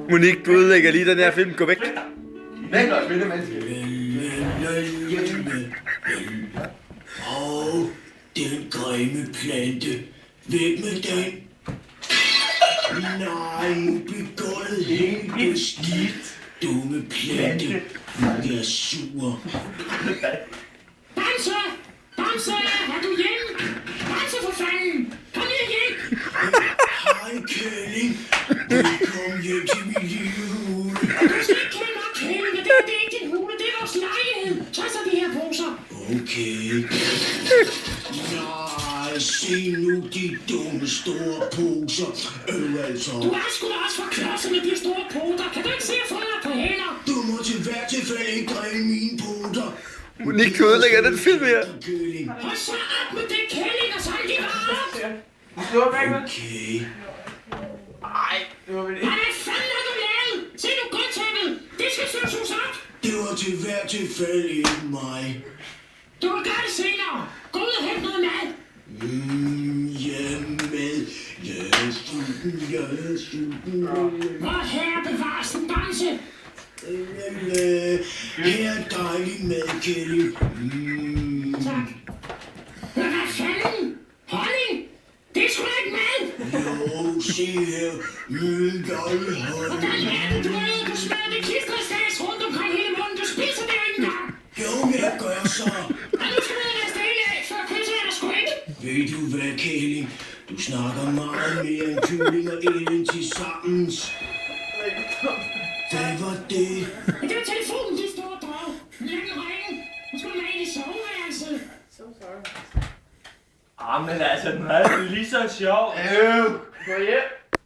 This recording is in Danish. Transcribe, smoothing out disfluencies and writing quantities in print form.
Monique, du ødelægger lige den her film. Gå væk. Væk og spille menneske. Åh, den grimme plante. Væk med den. Nej, begået helt beskidt. Dumme plante. Jeg er sur. Bamse! Bamse! Er du hjemme? Bamse for fanden! Kom lige hjem! Hej, Kælling. Velkommen hjem til min lille hule. Du skal ikke kalde mig Kælling, det er ikke din hule, det er vores lejlighed. Tag så de her poser. Okay. Nej, se nu de dumme store poser. Altså. Du er sgu da også for klodset med de store poter. Kan du ikke se at få dig på hænder? Du må til hver tilfælde ikke drille mine poter. Monique, du ødelægger den film her. Hold så op med den Kælling og samle de varer. Du slår væk med. Okay. Ej, det var vel ikke. Hvad fanden har du lavet? Se nu gulvtæppet. Det skal støvsuges op. Det var til hver tilfælde ikke mig. Du kan gøre det senere. Gå ud og hente noget mad. Ja, med. Jeg er sulten. Hvor herre bevares den Bamse. Her er dejlig mad, Kælling. Tak. Men hvad fanden? Honning? Det er sgu da ikke mad. Jo, se her. Dejlig honning. Hvordan er det, du er? Du smadrer det klisterstads rundt omkring hele munden. Du spiser det jo ikke engang. Jo, jeg gør så. Og nu skal du ud af stille af, før kysser jeg dig sgu ikke. Ved du hvad, Kælling? Du snakker meget mere end kylling og ælling til sammen. Hvad var det? Men det var telefonen, de store drag. Jeg kan ringe. Nu skal du med ind i soveværelset. Men altså, den er lige så sjov. Gå hjem.